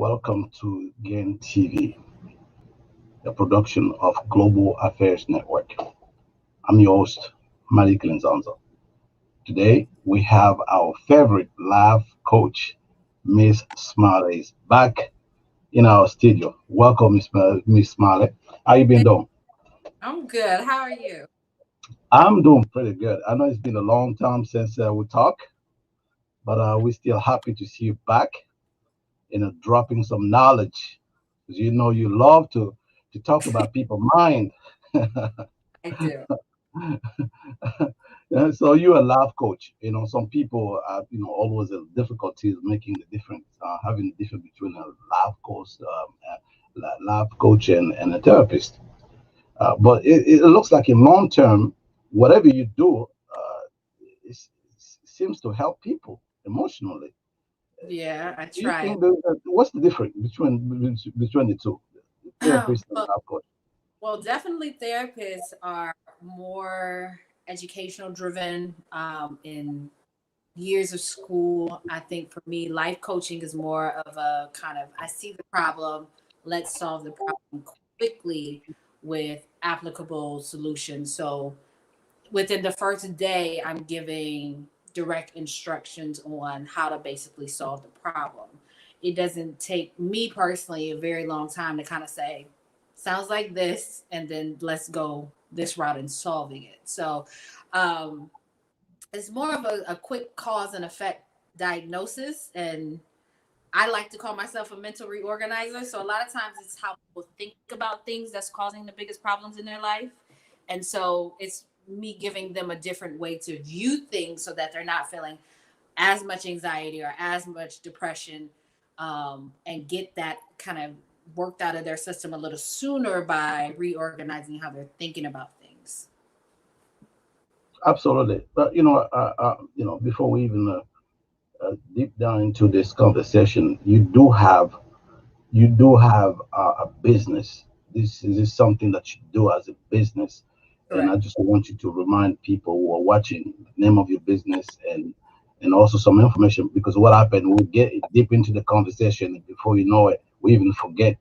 Welcome to GAN TV, a production of Global Affairs Network. I'm your host, Malik Lenzanza. Today, we have our favorite life coach, Miss Smiley, is back in our studio. Welcome, Miss Smiley. How you been Hey, doing? I'm good. How are you? I'm doing pretty good. I know it's been a long time since we talked, but we're still happy to see you back, dropping some knowledge. 'Cause you know you love to talk about people's mind. I do. Yeah, so you're a life coach. Some people have, always have difficulties making the difference, having the difference between a life coach and a therapist. But it looks like in long term, whatever you do, it seems to help people emotionally. Yeah, I Do you try. think what's the difference between the two, the therapist and Well, life coach? definitely therapists are more educational driven in years of school. I think for me, life coaching is more of a kind of I see the problem, let's solve the problem quickly with applicable solutions. So within the first day, I'm giving direct instructions on how to basically solve the problem. It doesn't take me personally a very long time to kind of say, sounds like this, and then let's go this route in solving it. So um, it's more of a quick cause and effect diagnosis. And I like to call myself a mental reorganizer. So a lot of times it's how people think about things that's causing the biggest problems in their life. And so it's me giving them a different way to view things so that they're not feeling as much anxiety or as much depression, and get that kind of worked out of their system a little sooner by reorganizing how they're thinking about things. Absolutely. But before we even deep down into this conversation, you do have a business. This is something that you do as a business, and I Correct. just want you to remind people who are watching the name of your business and also some information, because what happened, we get deep into the conversation, and before you know it, we even forget,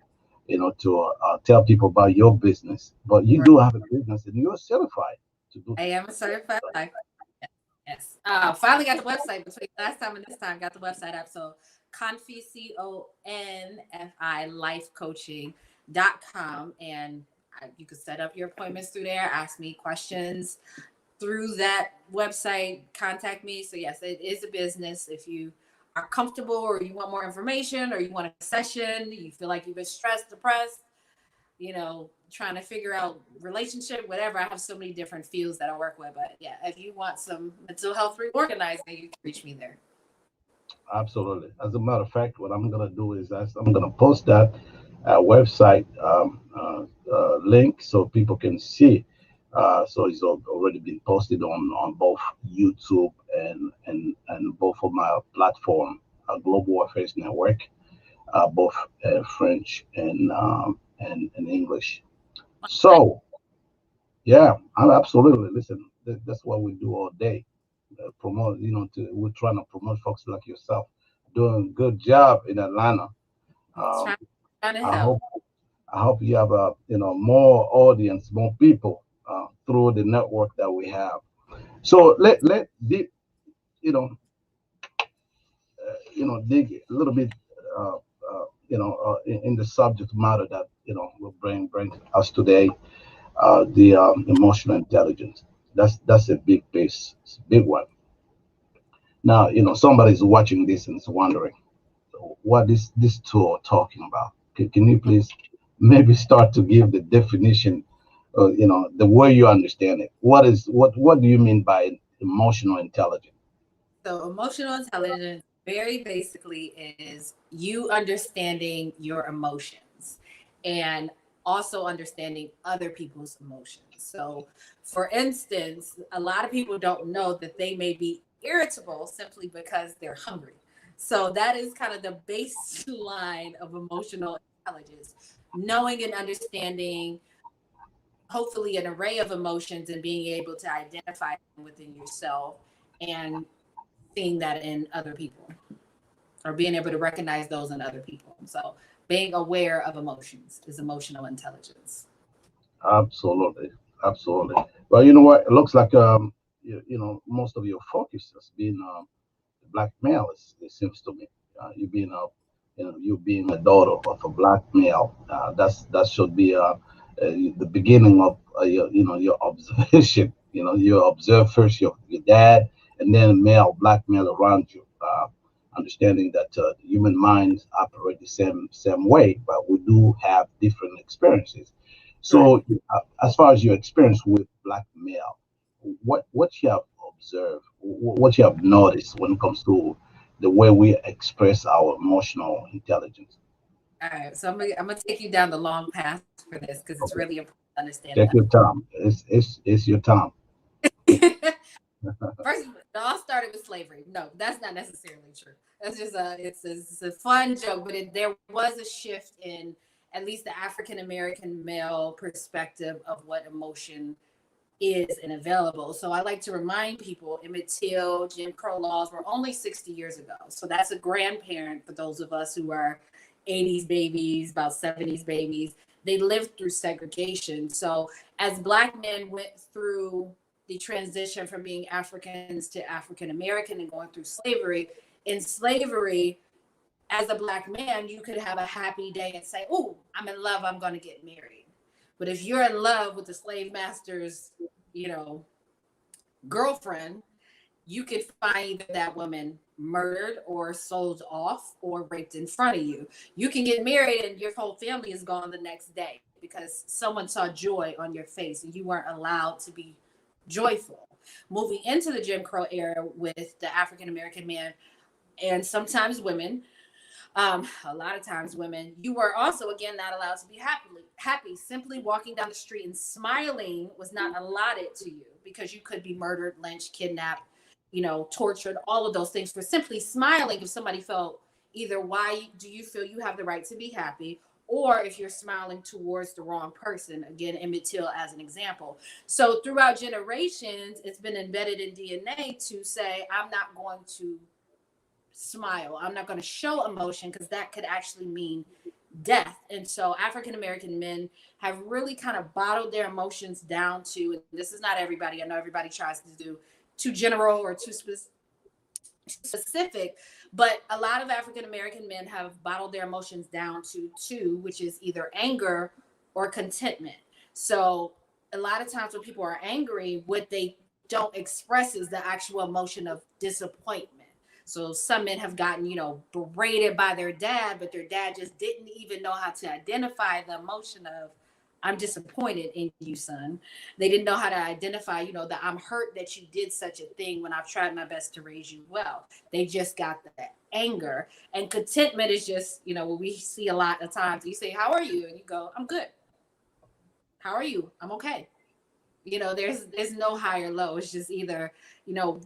to tell people about your business. But you Correct. do have a business, and you're certified to do I am a that. certified life. Yes. Finally got the website between last time and this time. Got the website up. So Confi CONFI lifecoaching.com. And you can set up your appointments through there, ask me questions through that website, contact me. So yes, it is a business. If you are comfortable or you want more information or you want a session, you feel like you've been stressed, depressed, trying to figure out relationship, whatever. I have so many different fields that I work with. But yeah, if you want some mental health reorganizing, you can reach me there. Absolutely. As a matter of fact, what I'm gonna do is I'm gonna post that website link so people can see. So it's already been posted on both YouTube and both of my platform, Global Affairs Network, both French and English. So yeah, I'm absolutely listen. That's what we do all day. Promote, we're trying to promote folks like yourself doing a good job in Atlanta. Um, Trying, trying to I help. hope I hope you have more audience, more people through the network that we have. So let dig, you know dig a little bit in the subject matter that will bring us today, the emotional intelligence. That's a big piece. It's a big one. Now, somebody's watching this and is wondering what is this tool talking about. Can you please maybe start to give the definition, the way you understand it? What do you mean by emotional intelligence? So emotional intelligence very basically is you understanding your emotions and also understanding other people's emotions. So for instance, a lot of people don't know that they may be irritable simply because they're hungry. So that is kind of the baseline of emotional intelligence, knowing and understanding hopefully an array of emotions and being able to identify them within yourself and seeing that in other people. or being able to recognize those in other people. So being aware of emotions is emotional intelligence. Absolutely, absolutely. Well, you know what? It looks like most of your focus has been black male. It seems to me you being a you being a daughter of a black male. That should be the beginning of your observation. You observe first your dad, and then male black male around you. Understanding that human minds operate the same way, but we do have different experiences. Right. So, as far as your experience with black male, what you have observed, what you have noticed when it comes to the way we express our emotional intelligence. All right. So I'm gonna take you down the long path for this because it's really Okay, important to understand take your time. It's your time. that. First, it all started with slavery. No, that's not necessarily true. That's just it's a fun joke, but there was a shift in at least the African American male perspective of what emotion is and available. So I like to remind people Emmett Till, Jim Crow laws were only 60 years ago. So that's a grandparent for those of us who are 80s babies, about 70s babies. They lived through segregation. So as Black men went through the transition from being Africans to African American and going through slavery, in slavery, as a Black man, you could have a happy day and say, "Oh, I'm in love, I'm going to get married." But if you're in love with the slave master's, you know, girlfriend, you could find either that woman murdered or sold off or raped in front of you. You can get married and your whole family is gone the next day because someone saw joy on your face and you weren't allowed to be joyful. Moving into the Jim Crow era with the African American man and sometimes women, a lot of times women, you were also again not allowed to be happy. Simply walking down the street and smiling was not allotted to you because you could be murdered, lynched, kidnapped, tortured, all of those things for simply smiling. If somebody felt either why do you feel you have the right to be happy, or if you're smiling towards the wrong person, again, Emmett Till as an example. So throughout generations, it's been embedded in DNA to say, I'm not going to smile. I'm not going to show emotion because that could actually mean death. And so African American men have really kind of bottled their emotions down to, and this is not everybody. I know everybody tries to do too general or too specific, but a lot of African American men have bottled their emotions down to two, which is either anger or contentment. So a lot of times when people are angry, what they don't express is the actual emotion of disappointment. So some men have gotten, berated by their dad, but their dad just didn't even know how to identify the emotion of, I'm disappointed in you, son. They didn't know how to identify, that I'm hurt that you did such a thing when I've tried my best to raise you well. They just got the anger. And contentment is just, what we see a lot of times. You say, how are you? And you go, I'm good. How are you? I'm okay. There's no high or low. It's just either,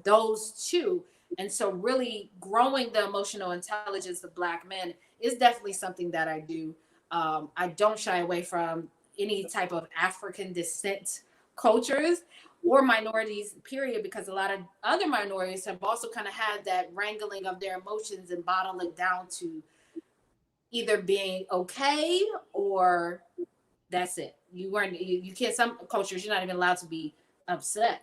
those two. And so really growing the emotional intelligence of Black men is definitely something that I do. I don't shy away from any type of African descent cultures or minorities, period, because a lot of other minorities have also kind of had that wrangling of their emotions and bottle it down to either being okay or that's it. You can't, some cultures, you're not even allowed to be upset,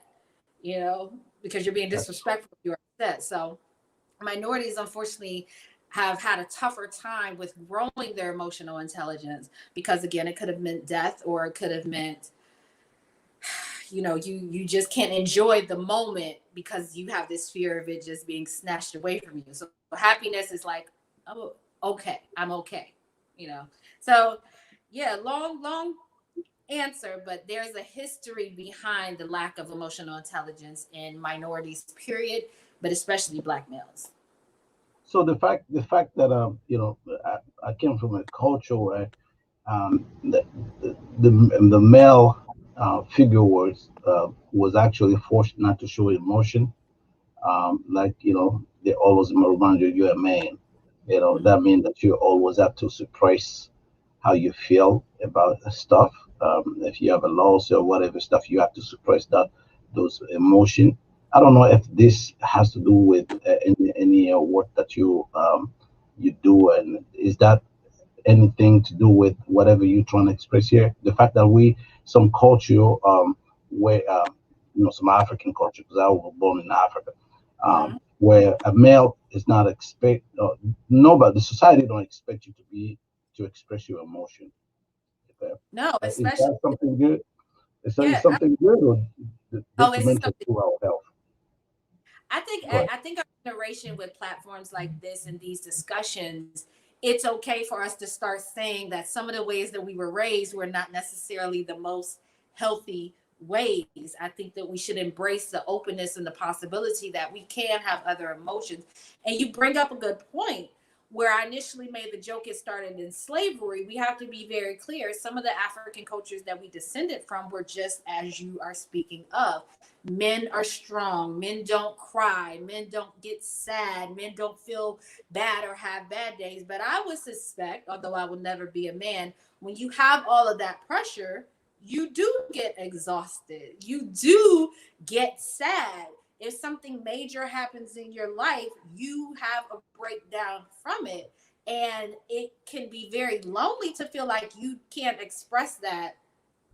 because you're being That's disrespectful if you're upset. So minorities, unfortunately, have had a tougher time with growing their emotional intelligence because, again, it could have meant death or it could have meant, you just can't enjoy the moment because you have this fear of it just being snatched away from you. So happiness is like, oh, okay, I'm okay, you know. So yeah, long answer, but there's a history behind the lack of emotional intelligence in minorities, period, but especially Black males. so the fact that I came from a culture where the male figure was actually forced not to show emotion. Like they always remind you you're a man. That means that you always have to suppress how you feel about stuff. If you have a loss or whatever stuff, you have to suppress those emotion. I don't know if this has to do with any work that you you do, and is that anything to do with whatever you're trying to express here? The fact that we some culture where some African culture, because I was born in Africa, Mhm. where a male is not expect nobody, the society don't expect you to be to express your emotion. Okay? No, Is especially that something good? Is that yeah. something good or Oh, is it detrimental something? to our health? I think Go ahead. I think our generation with platforms like this and these discussions, it's okay for us to start saying that some of the ways that we were raised were not necessarily the most healthy ways. I think that we should embrace the openness and the possibility that we can have other emotions. And you bring up a good point. Where I initially made the joke, it started in slavery. We have to be very clear. Some of the African cultures that we descended from were just as you are speaking of. Men are strong. Men don't cry. Men don't get sad. Men don't feel bad or have bad days. But I would suspect, although I will never be a man, when you have all of that pressure, you do get exhausted. You do get sad. If something major happens in your life, you have a breakdown from it. And it can be very lonely to feel like you can't express that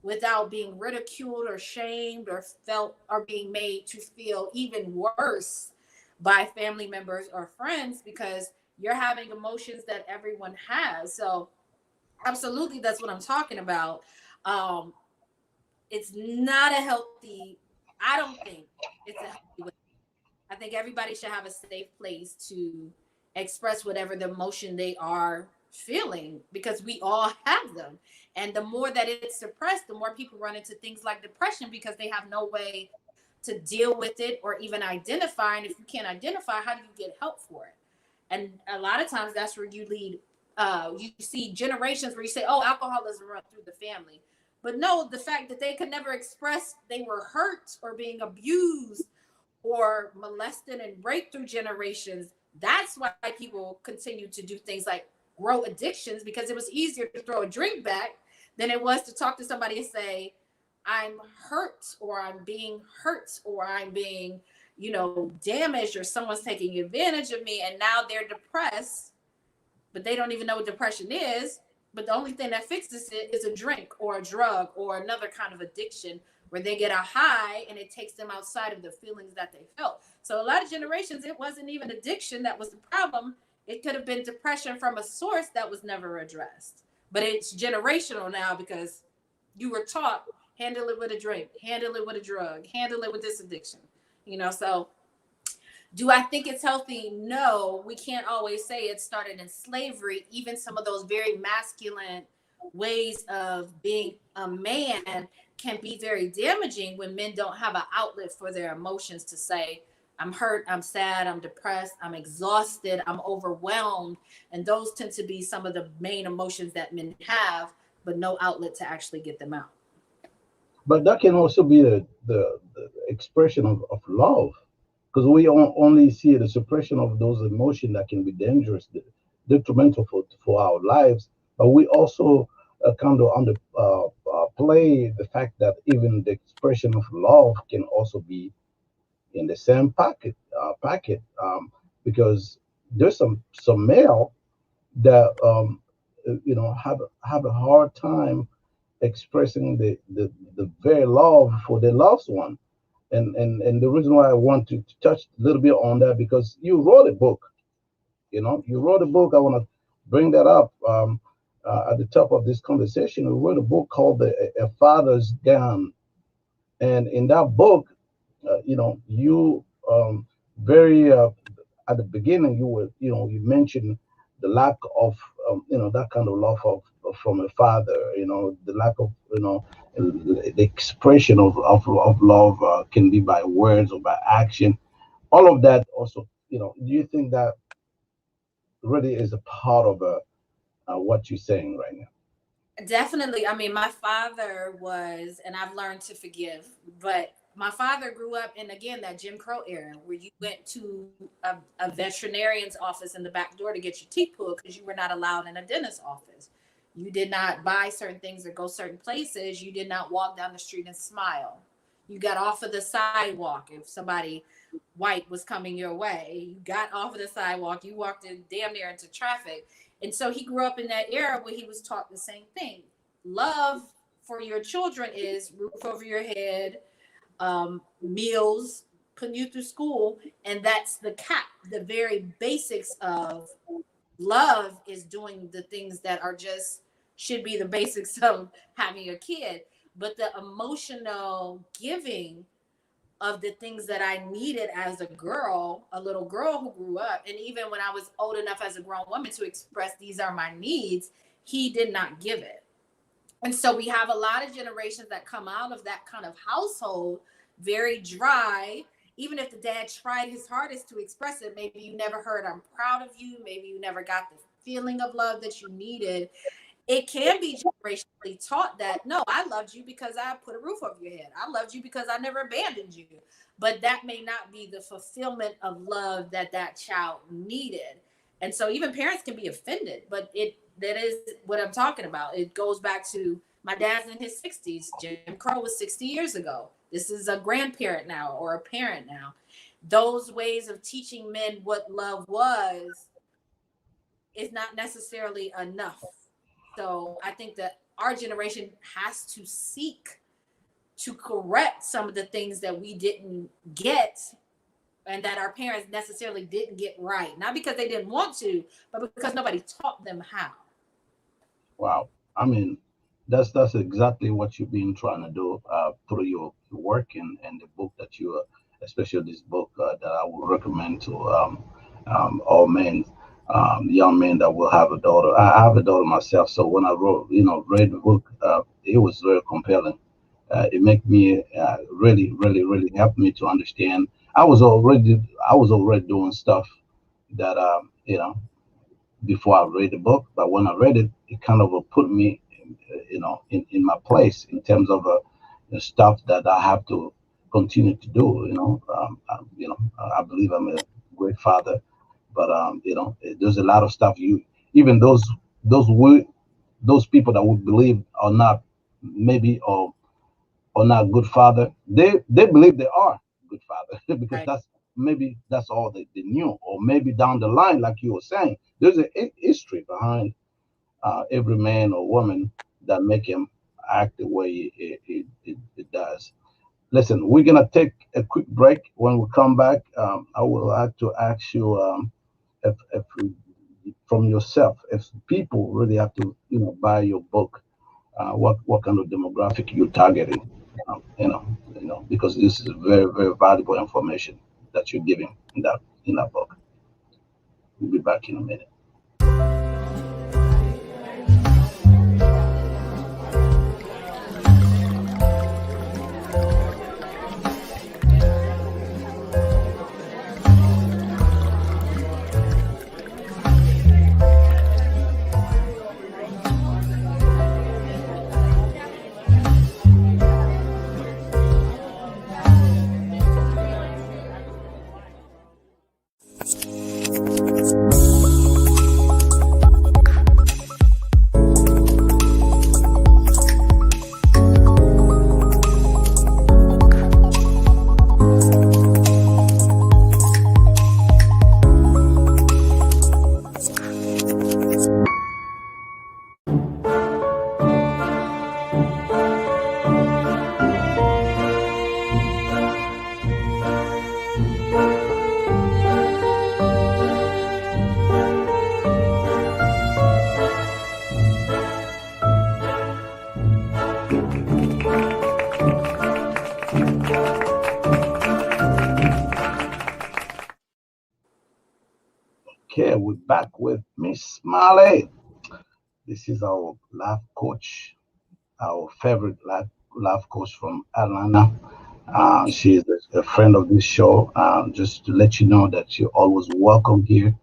without being ridiculed or shamed or felt or being made to feel even worse by family members or friends because you're having emotions that everyone has. So absolutely that's what I'm talking about. um it's not a healthy, I don't think it's a healthy way. I think everybody should have a safe place to express whatever the emotion they are feeling because we all have them. And the more that it's suppressed, the more people run into things like depression because they have no way to deal with it or even identify. And if you can't identify, how do you get help for it? And a lot of times that's where you lead. You see generations where you say, "Oh, alcoholism run through the family," but no, the fact that they could never express they were hurt or being abused or molested and raped through generations. That's why people continue to do things like grow addictions because it was easier to throw a drink back than it was to talk to somebody and say, I'm hurt or I'm being hurt or I'm being, damaged or someone's taking advantage of me. And now they're depressed, but they don't even know what depression is. But the only thing that fixes it is a drink or a drug or another kind of addiction where they get a high and it takes them outside of the feelings that they felt. So a lot of generations, it wasn't even addiction that was the problem. It could have been depression from a source that was never addressed. But it's generational now because you were taught handle it with a drink, handle it with a drug, handle it with this addiction. So do I think it's healthy? No, we can't always say it started in slavery. Even some of those very masculine ways of being a man can be very damaging when men don't have an outlet for their emotions to say, I'm hurt, I'm sad, I'm depressed, I'm exhausted, I'm overwhelmed. And those tend to be some of the main emotions that men have, but no outlet to actually get them out. But that can also be the expression of love, because we only see the suppression of those emotions that can be dangerous, detrimental for our lives. But we also kind of under play the fact that even the expression of love can also be in the same packet, because there's some male that have a hard time expressing the very love for their loved one. And the reason why I want to touch a little bit on that, because you wrote a book. You wrote a book. I want to bring that up at the top of this conversation. You wrote a book called A Father's Gun. And in that book, you very at the beginning, you mentioned the lack of that kind of love from a father. The lack of the expression of love can be by words or by action. All of that also, do you think that really is a part of what you're saying right now? Definitely. I mean, my father was, and I've learned to forgive, but my father grew up in, again, that Jim Crow era where you went to a veterinarian's office in the back door to get your teeth pulled because you were not allowed in a dentist's office. You did not buy certain things or go certain places. You did not walk down the street and smile. You got off of the sidewalk. If somebody white was coming your way, you got off of the sidewalk. You walked in damn near into traffic. And so he grew up in that era where he was taught the same thing. Love for your children is roof over your head, meals, putting you through school, and that's the cap. The very basics of love is doing the things that are just should be the basics of having a kid, but the emotional giving of the things that I needed as a girl, a little girl who grew up, and even when I was old enough as a grown woman to express these are my needs, he did not give it. And so we have a lot of generations that come out of that kind of household very dry. Even if the dad tried his hardest to express it, maybe you never heard, I'm proud of you. Maybe you never got the feeling of love that you needed. It can be generationally taught that no, I loved you because I put a roof over your head. I loved you because I never abandoned you. But that may not be the fulfillment of love that that child needed. And so even parents can be offended, but that is what I'm talking about. It goes back to my dad's in his 60s. Jim Crow was 60 years ago. This is a grandparent now or a parent now. Those ways of teaching men what love was is not necessarily enough. So I think that our generation has to seek to correct some of the things that we didn't get and that our parents necessarily didn't get right. Not because they didn't want to, but because nobody taught them how. Wow. I mean, that's exactly what you've been trying to do through your work and the book that you, especially this book that I would recommend to all men, young men that will have a daughter. I have a daughter myself, so when I wrote, read the book, it was very compelling. It made me really, really, really helped me to understand. I was already doing stuff that before I read the book, but when I read it, it kind of put me, in my place in terms of the stuff that I have to continue to do. I believe I'm a great father, but there's a lot of stuff even those we, those people that would believe are not maybe or not good father, they believe they are good father because Right. that's all they knew, or maybe down the line, like you were saying, there's a history behind every man or woman that make him act the way it does. Listen, we're gonna take a quick break. When we come back, I would like to ask you if from yourself, if people really have to buy your book, what kind of demographic you're targeting, because this is very, very valuable information that you're giving in that book. We'll be back in a minute. Okay, we're back with Miss Smiley. This is our life coach, our favorite life coach from Atlanta. She is a friend of this show. Just to let you know that you're always welcome here,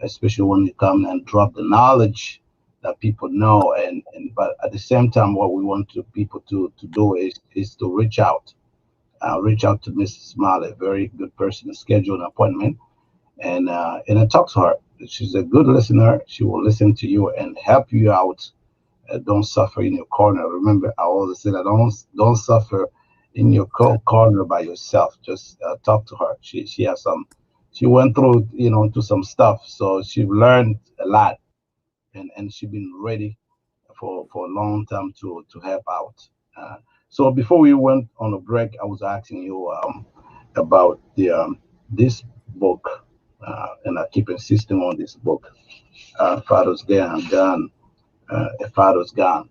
especially when you come and drop the knowledge that people know. And but at the same time, what we want people to do is to reach out to Mrs. Smiley, a very good person, to schedule an appointment and I talk to her. She's a good listener. She will listen to you and help you out. Don't suffer in your corner. Remember, I always say that don't suffer in your corner by yourself. Just talk to her. She has some. She went through to some stuff, so she learned a lot, and she been ready for a long time to help out. So before we went on a break, I was asking you about the this book, and I keep insisting on this book, Father's Gone, A Father's Gone.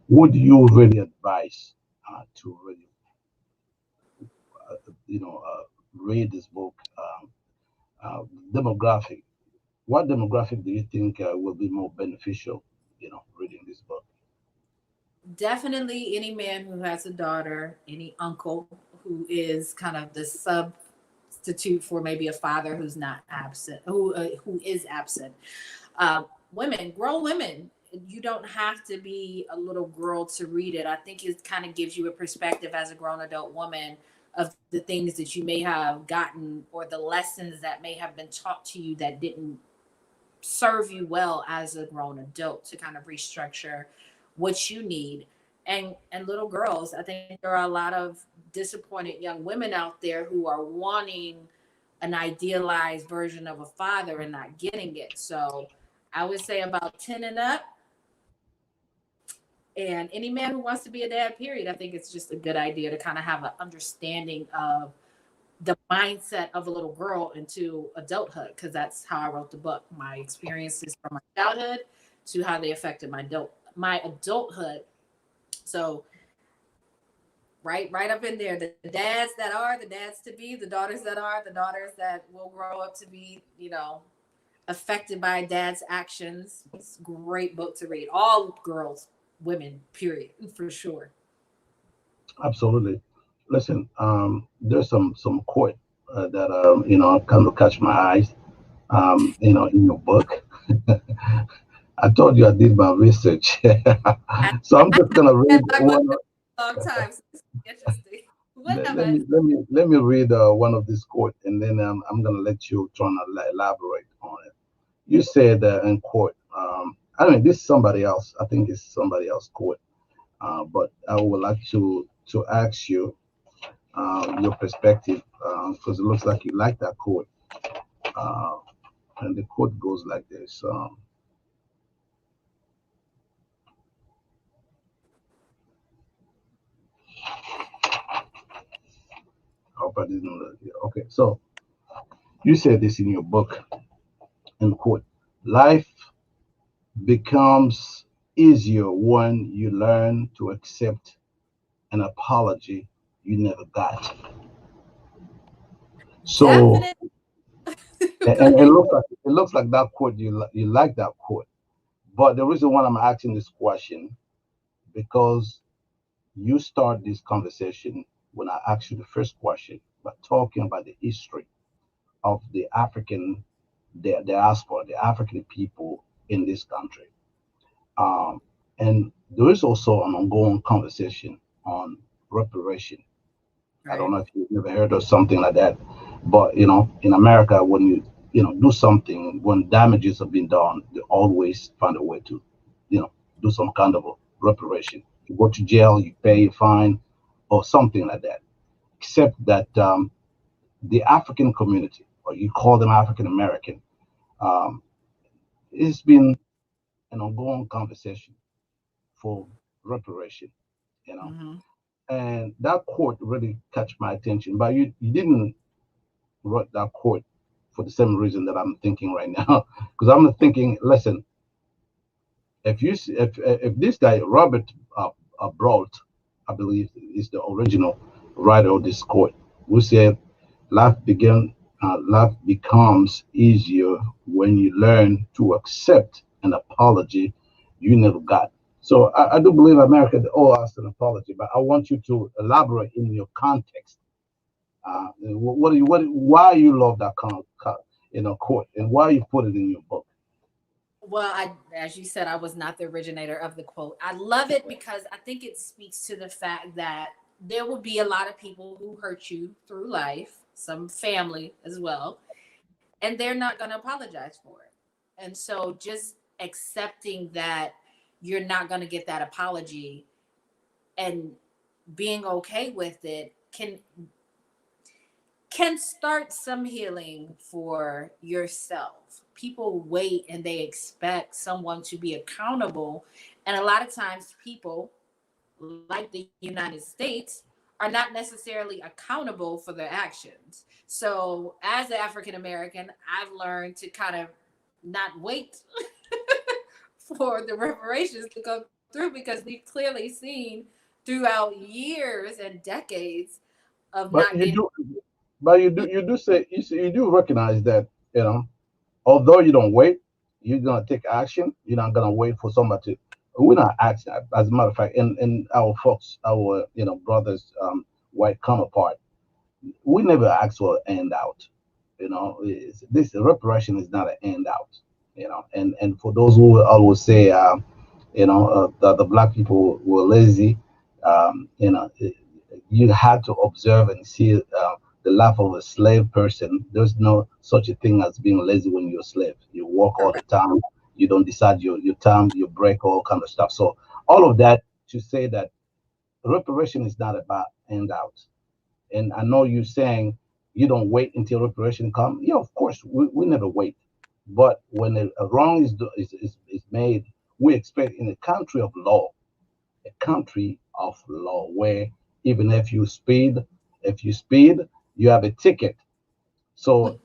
Would you really advise to really, read this book? Uh, Demographic. What demographic do you think will be more beneficial? Reading this book. Definitely any man who has a daughter, any uncle who is kind of the substitute for maybe a father who's not absent, who is absent. Uh, Women, grown women. You don't have to be a little girl to read it. I think it kind of gives you a perspective as a grown adult woman of the things that you may have gotten or the lessons that may have been taught to you that didn't serve you well as a grown adult to kind of restructure what you need. And little girls, I think there are a lot of disappointed young women out there who are wanting an idealized version of a father and not getting it. So I would say about 10 and up, and any man who wants to be a dad, period. I think it's just a good idea to kind of have an understanding of the mindset of a little girl into adulthood, because that's how I wrote the book. My experiences from my childhood to how they affected my adulthood. So right up in there, the dads that are the dads to be, the daughters that are the daughters that will grow up to be, affected by dad's actions. It's a great book to read. All girls, women, period, for sure. Absolutely. Listen, there's some quote that kind of catch my eyes. In your book. I told you I did my research, I, so I'm I just gonna read read my book one. a long time, so it's interesting. What Let, have let I? me let me let me read one of these quote, and then I'm gonna let you try and elaborate on it. You said in quote. I mean, this is somebody else. I think it's somebody else quote. But I would like to ask you your perspective because it looks like you like that quote. Uh, and the quote goes like this. Hope I didn't. Okay, so you said this in your book, end quote. Life becomes easier when you learn to accept an apology you never got. So, Definitely. Go and ahead. it looks like that quote you like that quote. But the reason why I'm asking this question because you start this conversation when I asked you the first question by talking about the history of the African diaspora, the African people in this country. Um, and there is also an ongoing conversation on reparation. I don't Right. know if you've ever heard of something like that, but in America, when you do something, when damages have been done, they always find a way to, do some kind of a reparation. You go to jail, you pay a fine, or something like that. Except that the African community, or you call them African American, um, it's been an ongoing conversation for reparation, you know. Hmm. And that quote really catch my attention. But you didn't write that quote for the same reason that I'm thinking right now. Because I'm thinking, listen, if this guy Robert Brault, I believe is the original writer of this quote, who said, life becomes easier when you learn to accept an apology you never got. So I do believe America owe us an apology, but I want you to elaborate in your context. Why you love that quote, and why you put it in your book. Well, as you said, I was not the originator of the quote. I love it because I think it speaks to the fact that there will be a lot of people who hurt you through life, some family as well, and they're not going to apologize for it. And so just accepting that you're not going to get that apology and being okay with it can start some healing for yourself. People wait and they expect someone to be accountable. And a lot of times, people like the United States are not necessarily accountable for their actions. So, as an African American, I've learned to kind of not wait for the reparations to go through because we've clearly seen throughout years and decades of not But you getting. do, but you do say you do recognize that, you know, although you don't wait, you're gonna take action. You're not gonna wait for somebody to. We're not acting. As a matter of fact, in our folks, our brothers, white counterpart, we never ask for an handout. This reparation is not an handout. And for those who always say, the black people were lazy, you had to observe and see the life of a slave person. There's no such a thing as being lazy when you're a slave. You work all the Correct. time. You don't decide your time, you break all kind of stuff. So all of that to say that reparation is not about handouts. And I know you're saying you don't wait until reparation come. Yeah, of course, we never wait. But when a wrong is made, we expect in a country of law, where even if you speed, you have a ticket. So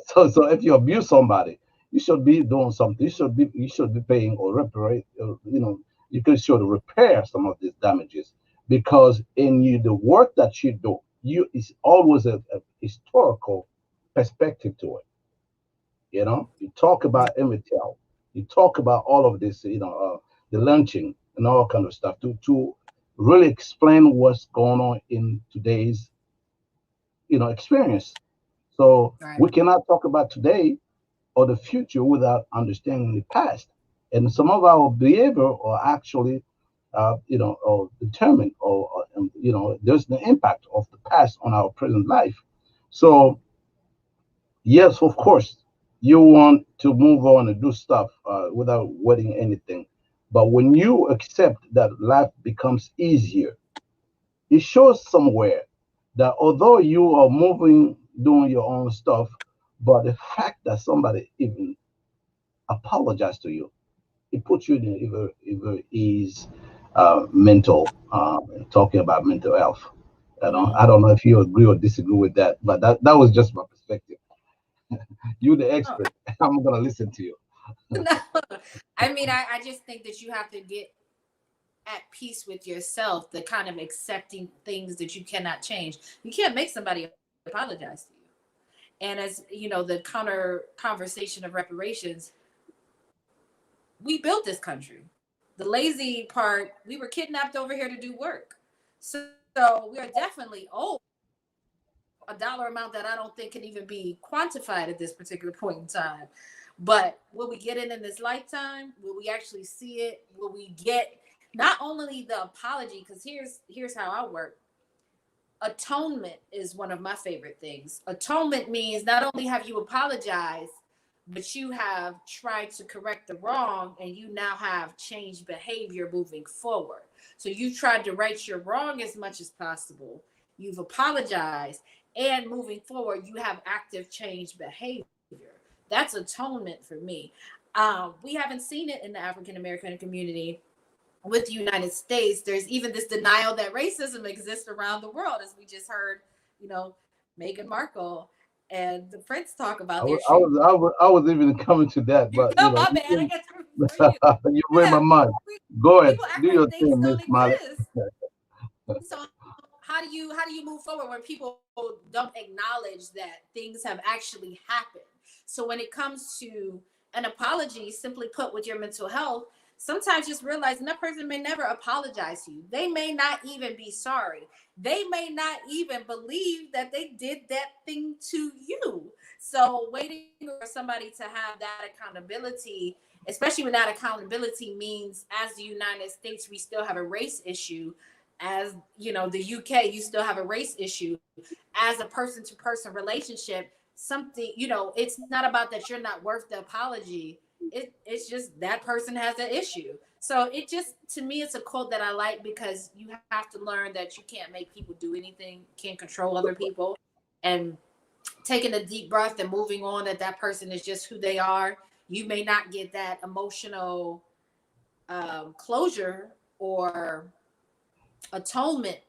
so if you abuse somebody, you should be doing something. You should be paying or repair. You can should repair some of these damages, because in you the work that you do, you is always a historical perspective to it. You talk about Emmett Till, you talk about all of this, the lynching and all kind of stuff to really explain what's going on in today's experience. So Right. we cannot talk about today or the future without understanding the past. And some of our behavior are actually, or determined, or there's the impact of the past on our present life. So yes, of course, you want to move on and do stuff without waiting anything. But when you accept that life becomes easier, it shows somewhere that although you are moving, doing your own stuff, but the fact that somebody even apologized to you, it puts you in a ease mental, talking about mental health. Mm-hmm. I don't know if you agree or disagree with that, but that was just my perspective. You're the Oh, expert. I'm gonna listen to you. no. I mean, I just think that you have to get at peace with yourself, the kind of accepting things that you cannot change. You can't make somebody apologize to you. And as you know, the counter conversation of reparations, we built this country. The lazy part, we were kidnapped over here to do work. So we are definitely owed a dollar amount that I don't think can even be quantified at this particular point in time. But will we get it in this lifetime? Will we actually see it? Will we get not only the apology? Because here's how I work. Atonement is one of my favorite things. Atonement means not only have you apologized, but you have tried to correct the wrong and you now have changed behavior moving forward. So you've tried to right your wrong as much as possible. You've apologized, and moving forward, you have active change behavior. That's atonement for me. We haven't seen it in the African American community with the United States. There's even this denial that racism exists around the world, as we just heard, you know, Meghan Markle and the Prince talk I about their was, I treatment. was, I was, I was even coming to that, You but know, my bad. I got to for you. you read my Yeah, mind. we, Go ahead, people act do like your things thing, don't Miss Smiley. exist. So how do you move forward when people don't acknowledge that things have actually happened? So when it comes to an apology, simply put, with your mental health, sometimes just realizing that person may never apologize to you. They may not even be sorry. They may not even believe that they did that thing to you. So waiting for somebody to have that accountability, especially when that accountability means, as the United States, we still have a race issue. As you know, the UK, you still have a race issue. As a person to person relationship, something, it's not about that you're not worth the apology. It's just that person has an issue. So it just, to me, it's a quote that I like because you have to learn that you can't make people do anything, can't control other people, and taking a deep breath and moving on, that that person is just who they are. You may not get that emotional closure or atonement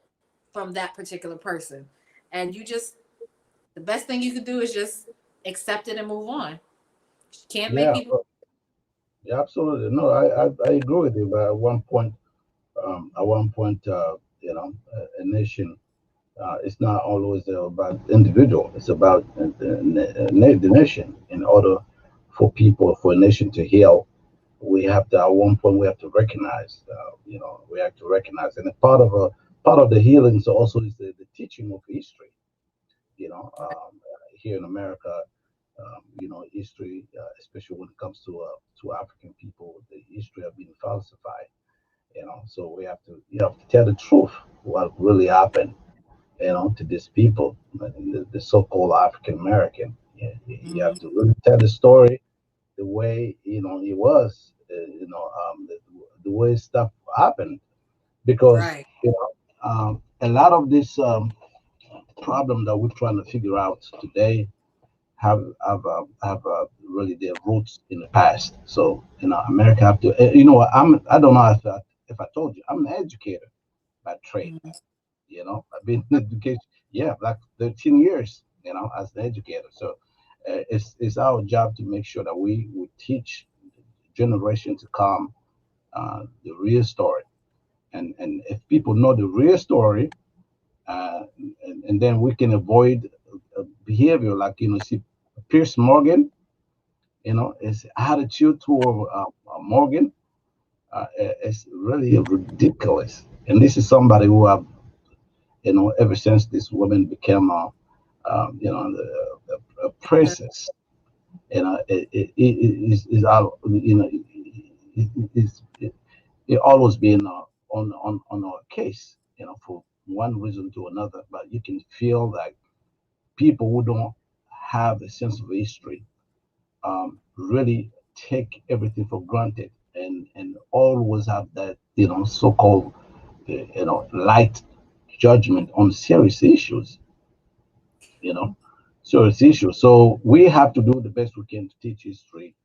from that particular person, and you just, the best thing you can do is just accept it and move on. You can't make Yeah, people. yeah, absolutely. No, I agree with you. But at one point, a nation, it's not always about individual. It's about the nation. In order for people, for a nation to heal, we have to, at one point, we have to recognize. We have to recognize, and a part of the healing is also is the teaching of history. You know, here in America, history, especially when it comes to African people, the history have been falsified. So you have to tell the truth, what really happened, to these people, the so-called African American. You have Mhm. to really tell the story the way it was, the way stuff happened, because Right. a lot of this problem that we're trying to figure out today have really their roots in the past. So America have to. I don't know if I told you I'm an educator by trade. Mhm. I've been in education, yeah, like 13 years. As an educator. So it's our job to make sure that we teach generation to come the real story, and if people know the real story, and then we can avoid behavior like see Pierce Morgan. His attitude toward Morgan is really ridiculous. And this is somebody who have, ever since this woman became a princess, is out, it always been on our case, for one reason to another. But you can feel like people who don't have a sense of history really take everything for granted, and always have that so-called light judgment on serious issues, you know serious issues. So we have to do the best we can to teach history,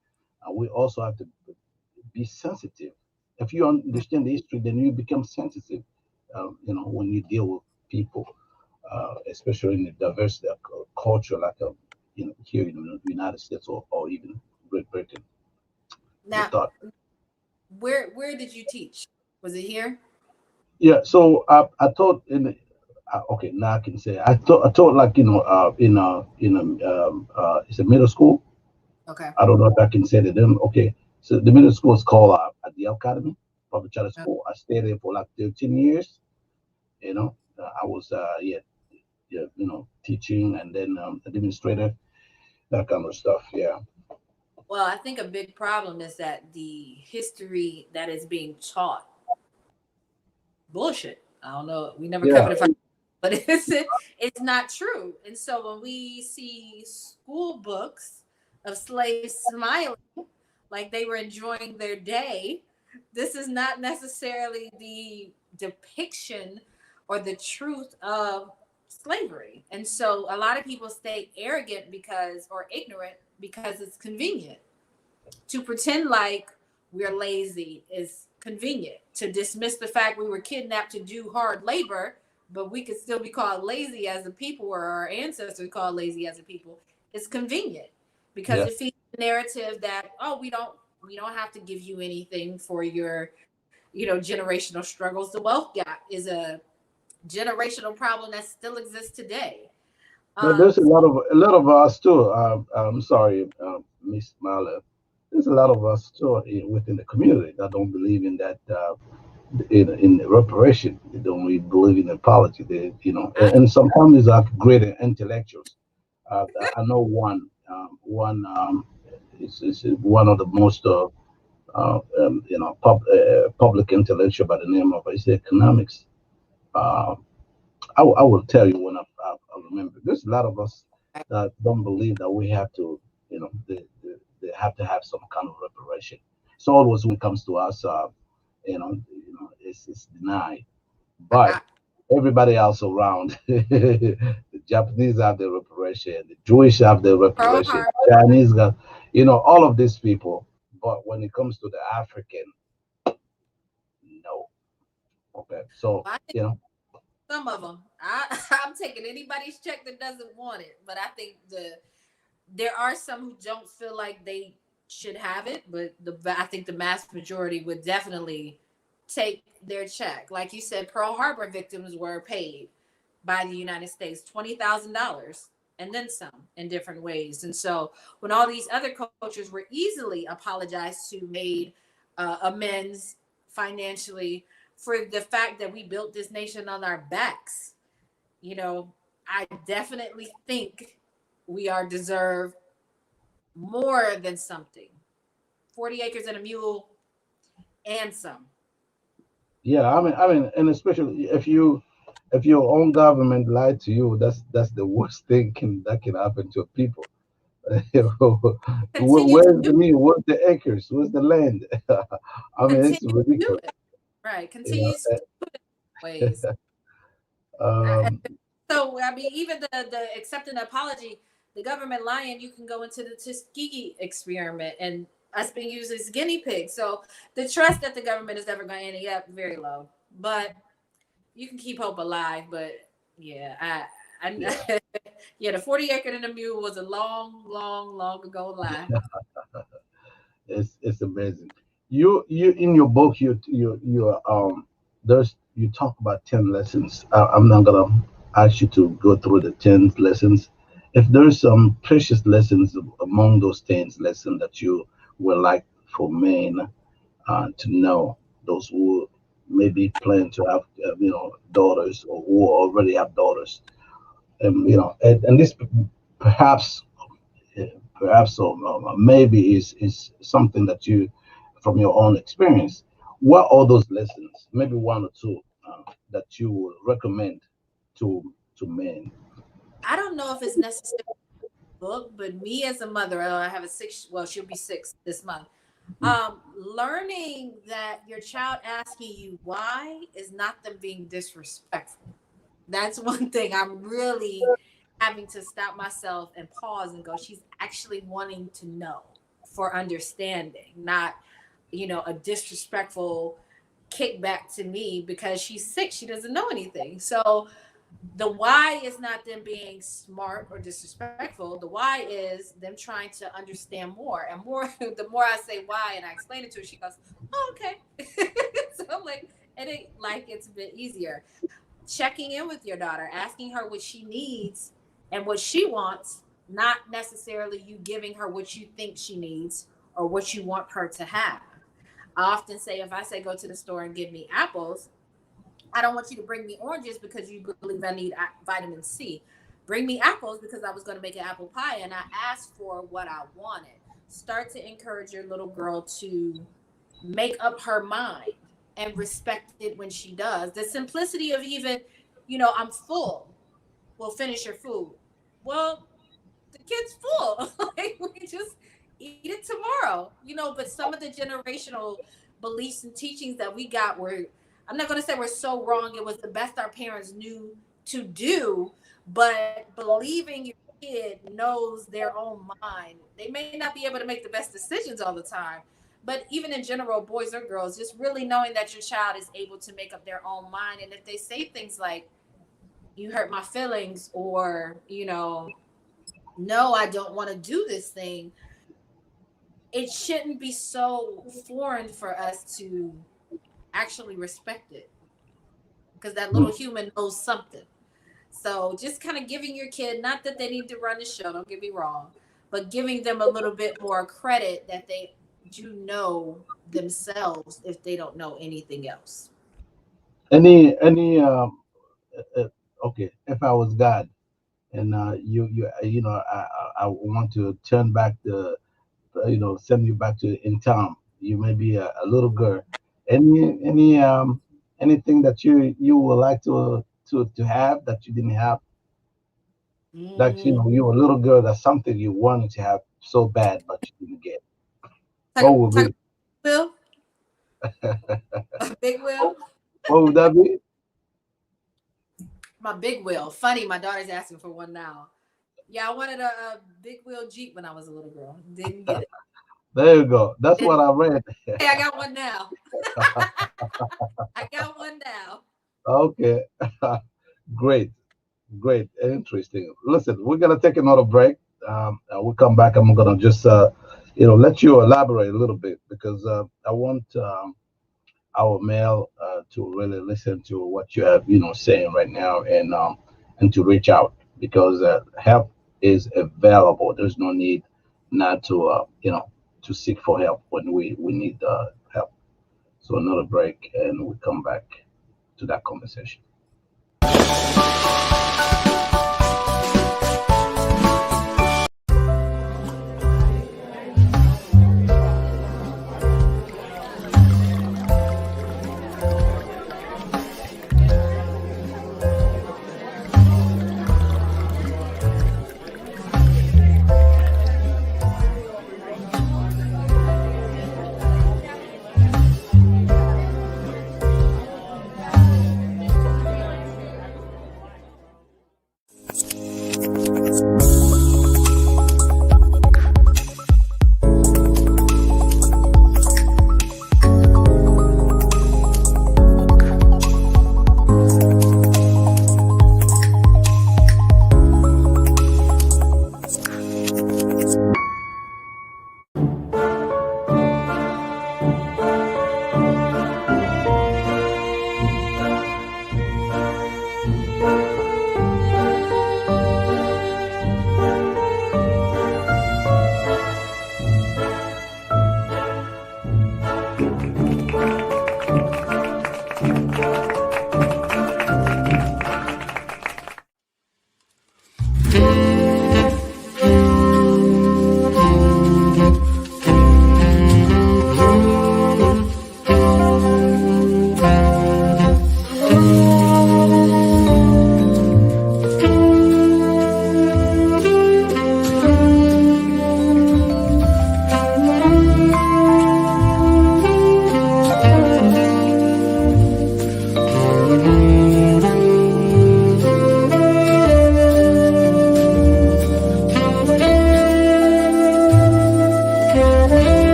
and we also have to be sensitive. If you understand the history, then you become sensitive, when you deal with people, especially in the diversity of culture, like here in the United States, or even Great Britain. The Now, thought. where did you teach? Was it here? Yeah. So I taught okay, now I can say I taught like it's a middle school. Okay. I don't know if I can say that then. Okay. So the middle school is called at the Academy Public Charter Okay. School. I stayed there for like 13 years. I was yeah, yeah, teaching, and then administrator, that kind of stuff. Yeah. Well, I think a big problem is that the history that is being taught, bullshit. I don't know. We never Yeah. covered it, but it's not true. And so when we see school books of slaves smiling like they were enjoying their day, this is not necessarily the depiction or the truth of slavery. And so a lot of people stay arrogant because, or ignorant because it's convenient. To pretend like we're lazy is convenient. To dismiss the fact we were kidnapped to do hard labor, but we could still be called lazy as a people, or our ancestors called lazy as a people, is convenient because Yeah. it feeds the narrative that, oh, we don't have to give you anything for your, generational struggles. The wealth gap is a generational problem that still exists today. But there's Um, a lot of us too. I'm sorry, Miss Marla. There's a lot of us too within the community that don't believe in that, in reparation. They don't really believe in apology. I, And sometimes it's like great intellectuals. I know one is one of the most public intellectual by the name of economics. Uh, I will tell you when I remember. There's a lot of us that don't believe that we have to, they have to have some kind of reparation. So always when it comes to us. it's denied. I, But everybody else around, the Japanese have their reparation, the Jewish have their Pearl reparation, Harbor. Chinese got, all of these people. But when it comes to the African, no. Okay, so I think some of them. I'm taking anybody's check that doesn't want it, but I think there are some who don't feel like they should have it, but I think the mass majority would definitely take their check. Like you said, Pearl Harbor victims were paid by the United States $20,000 and then some in different ways. And so when all these other cultures were easily apologized to, made amends financially for the fact that we built this nation on our backs, you know, I definitely think we are deserved more than something. 40 acres and a mule and some. yeah, I mean, and especially if your own government lied to you, that's the worst thing that can happen to people. Continue to Where's do the meal? Where's the acres? Where's the land? I mean, continue it's to do ridiculous. it. Right. You know, Continues to ways. I, um, so I mean, even the accepting an apology, the government lying, you can go into the Tuskegee experiment and us being used as guinea pigs. So the trust that the government is ever going to end up very low. But you can keep hope alive. But yeah, yeah. yeah, the 40 acre and a mule was a long, long, long ago lie. It's amazing. You in your book you talk about 10 lessons. I'm not gonna ask you to go through the 10 lessons. If there's some precious lessons among those 10 lessons that you would like for men to know, those who maybe plan to have daughters or who already have daughters, and this perhaps perhaps or maybe is something that you from your own experience. What are those lessons, maybe one or two, that you would recommend to men? I don't know if it's necessary book, but me as a mother, I have a six. Well, she'll be six this month. Learning that your child asking you why is not them being disrespectful. That's one thing I'm really having to stop myself and pause and go. She's actually wanting to know for understanding, not a disrespectful kickback to me because she's sick. She doesn't know anything. So the why is not them being smart or disrespectful. The why is them trying to understand more and more. The more I say why and I explain it to her, she goes, "Oh, okay." So I'm like, and it like it's a bit easier. Checking in with your daughter, asking her what she needs and what she wants, not necessarily you giving her what you think she needs or what you want her to have. I often say if I say go to the store and give me apples, I don't want you to bring me oranges because you believe I need vitamin C. Bring me apples because I was going to make an apple pie and I asked for what I wanted. Start to encourage your little girl to make up her mind and respect it when she does. The simplicity of even, I'm full. Well, finish your food. Well, the kid's full. Like we just eat it tomorrow. But some of the generational beliefs and teachings that we got were, I'm not gonna say we're so wrong. It was the best our parents knew to do, but believing your kid knows their own mind. They may not be able to make the best decisions all the time. But even in general, boys or girls, just really knowing that your child is able to make up their own mind. And if they say things like, you hurt my feelings, or, no, I don't want to do this thing, it shouldn't be so foreign for us to actually respect it because that little Mm. human knows something. So just kind of giving your kid, not that they need to run the show, don't get me wrong, but giving them a little bit more credit that they do know themselves if they don't know anything else. Any okay, if I was God and I want to turn back the send you back to in time. You may be a little girl. Any anything that you would like to have that you didn't have? That Mm. you were a little girl. That's something you wanted to have so bad, but you didn't get. Talk, What would talk, be? Bill. A big wheel. What would that be? My big wheel. Funny, my daughter's asking for one now. Yeah, I wanted a big wheel Jeep when I was a little girl. Didn't get it. There you go. That's what Didn't. I read. Hey, I got one now. I got one now. Okay. Great. Great. Interesting. Listen, we're gonna take another break. We'll come back. I'm gonna just let you elaborate a little bit because I want our male to really listen to what you have saying right now and to reach out because help is available. There's no need not to to seek for help when we need help. So another break and we come back to that conversation.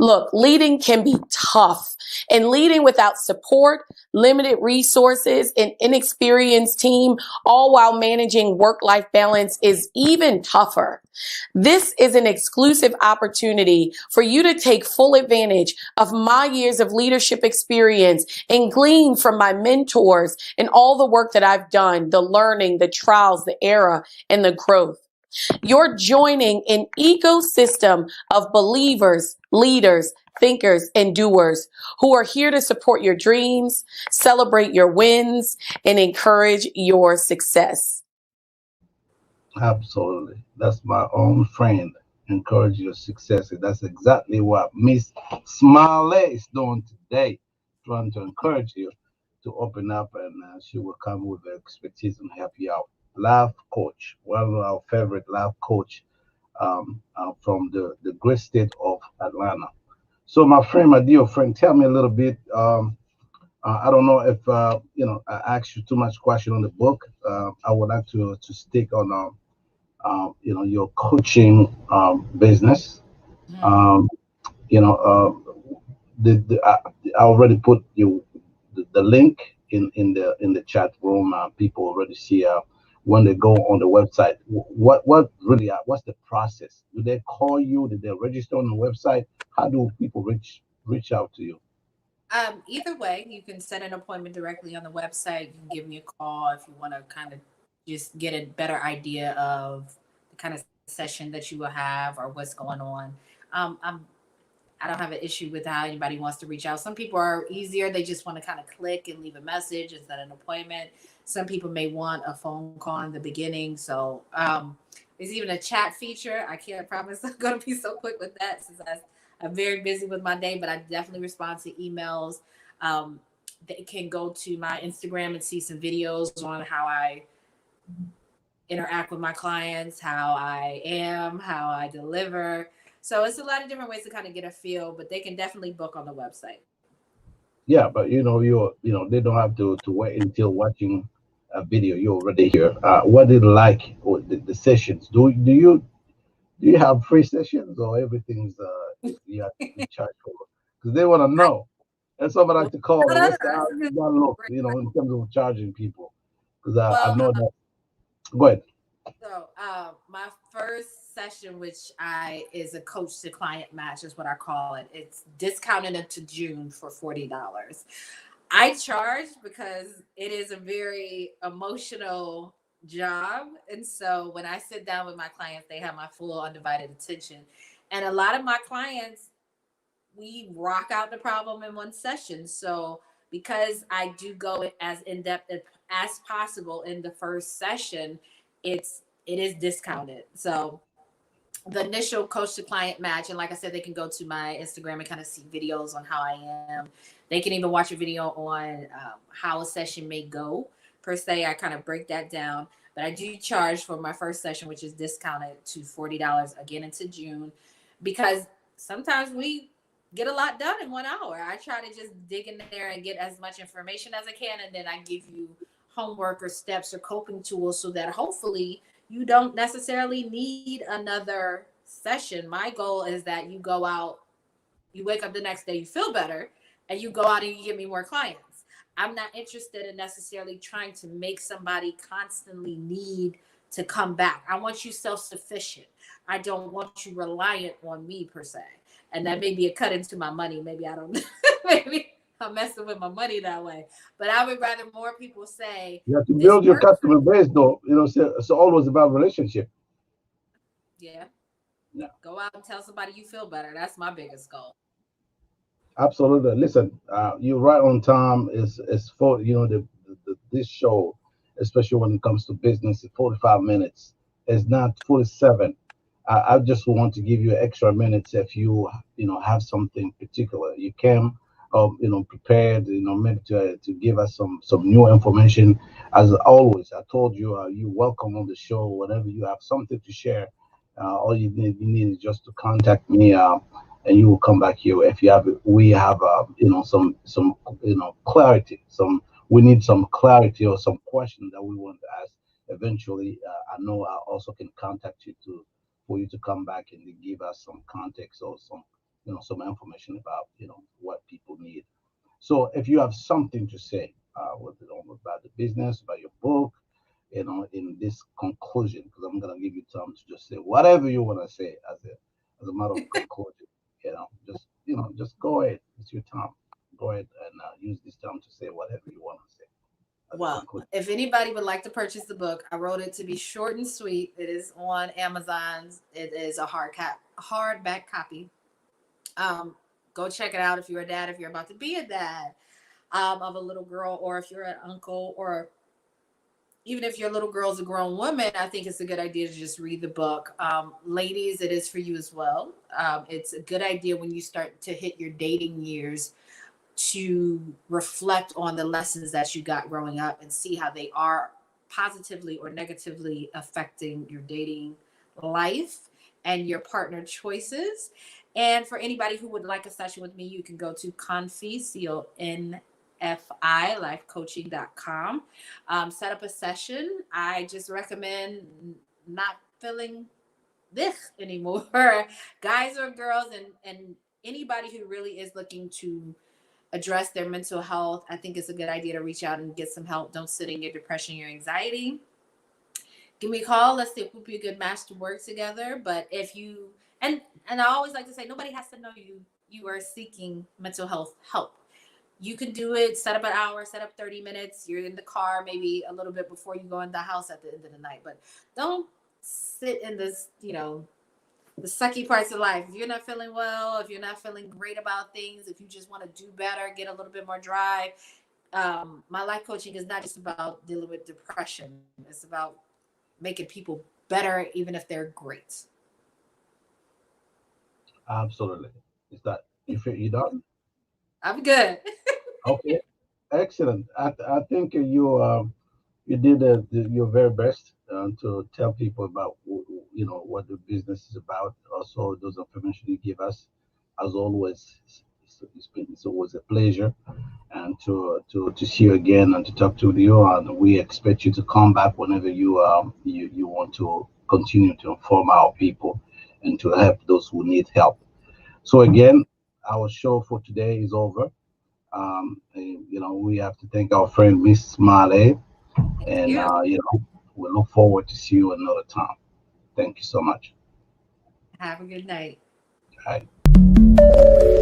Look, leading can be tough, and leading without support, limited resources, an inexperienced team, all while managing work-life balance is even tougher. This is an exclusive opportunity for you to take full advantage of my years of leadership experience and glean from my mentors and all the work that I've done, the learning, the trials, the error, and the growth. You're joining an ecosystem of believers, leaders, thinkers, and doers who are here to support your dreams, celebrate your wins, and encourage your success. Absolutely. That's my own friend. Encourage your success. And that's exactly what Miss Smiley is doing today, trying to encourage you to open up, and she will come with the expertise and help you out. Life coach, one of our favorite life coach from the great state of Atlanta. So, my friend, my dear friend, tell me a little bit. I don't know if I asked you too much question on the book. I would like to stick on your coaching business. Mm. Um, you know, I already put the link in the chat room. People already see when they go on the website. What really what's the process? Do they call you? Did they register on the website? How do people reach out to you? Either way, you can set an appointment directly on the website. You can give me a call if you want to kind of just get a better idea of the kind of session that you will have or what's going on. I don't have an issue with how anybody wants to reach out. Some people are easier; they just want to kind of click and leave a message instead of an appointment. Some people may want a phone call in the beginning, so there's even a chat feature. I can't promise I'm going to be so quick with that since I'm very busy with my day, but I definitely respond to emails. Um, they can go to my Instagram and see some videos on how I interact with my clients, how I am, how I deliver. So it's a lot of different ways to kind of get a feel, but they can definitely book on the website. Yeah, but they don't have to wait until watching a video. You're already here. What did you like with the sessions? Do you have free sessions or everything's you charge for? Because they want to I, know. And someone well, like to call me. no, no, What's the that's how a you good. gotta look? In terms of charging people. Because I Well, know that. Go ahead. so my first session, which I is a coach to client match, is what I call it. It's discounted into June for $40. I charge because it is a very emotional job, and so when I sit down with my clients, they have my full undivided attention. And a lot of my clients, we rock out the problem in one session. So because I do go as in depth as possible in the first session, it is discounted. So the initial coach to client match, and like I said, they can go to my Instagram and kind of see videos on how I am. They can even watch a video on how a session may go per se. I kind of break that down, but I do charge for my first session, which is discounted to $40 again into June, because sometimes we get a lot done in 1 hour. I try to just dig in there and get as much information as I can, and then I give you homework or steps or coping tools so that hopefully you don't necessarily need another session. My goal is that you go out, you wake up the next day, you feel better, and you go out and you get me more clients. I'm not interested in necessarily trying to make somebody constantly need to come back. I want you self sufficient. I don't want you reliant on me per se. And that may be a cut into my money. Maybe I don't, maybe I'm messing with my money that way. But I would rather more people say, You have to this build your works for customer me. base, though. So it's always about relationship. Yeah. Yeah. Go out and tell somebody you feel better. That's my biggest goal. Absolutely. Listen, you're right on time. Is for this show, especially when it comes to business, is 45 minutes. It's not 47. I just want to give you extra minutes if you have something particular. You came, prepared, maybe to give us some new information. As always, I told you, you welcome on the show. Whenever you have something to share, all you need is just to contact me. And you will come back here if we have some clarity, we need some clarity or some question that we want to ask. Eventually, I know I also can contact you to for you to come back and to give us some context or some information about what people need. So if you have something to say, about the business, about your book, in this conclusion, because I'm gonna give you time to just say whatever you want to say as a matter of conclusion. Just go ahead. It's your time. Go ahead and use this time to say whatever you want to say as a Well, conclusion. if anybody would like to purchase the book, I wrote it to be short and sweet. It is on Amazon's. It is a hardback copy. Um, Go check it out if you're a dad, if you're about to be a dad of a little girl, or if you're an uncle, or even if your little girl's a grown woman. I think it's a good idea to just read the book. Ladies, it is for you as well. It's a good idea when you start to hit your dating years to reflect on the lessons that you got growing up and see how they are positively or negatively affecting your dating life and your partner choices. And for anybody who would like a session with me, you can go to Confi, CONFI, lifecoaching.com. Set up a session. I just recommend not feeling this anymore. Guys or girls, and anybody who really is looking to address their mental health, I think it's a good idea to reach out and get some help. Don't sit in your depression, your anxiety. Give me a call. Let's see if we'll be a good match to work together. But if you and I always like to say, nobody has to know you are seeking mental health help. You can do it, set up an hour, set up 30 minutes. You're in the car maybe a little bit before you go in the house at the end of the night. But don't sit in this, the sucky parts of life. If you're not feeling well, if you're not feeling great about things, if you just want to do better, get a little bit more drive, my life coaching is not just about dealing with depression. It's about making people better, even if they're great. Absolutely. Is that you done? I'm good. Okay. Excellent. I think you you did your very best to tell people about what the business is about. Also, those information you give us, as always, it's always a pleasure, and to see you again and to talk to you. And we expect you to come back whenever you want to continue to inform our people and to help those who need help. So again, our show for today is over. We have to thank our friend Miss Smiley, Thank and you. we look forward to see you another time. Thank you so much. Have a good night. All right.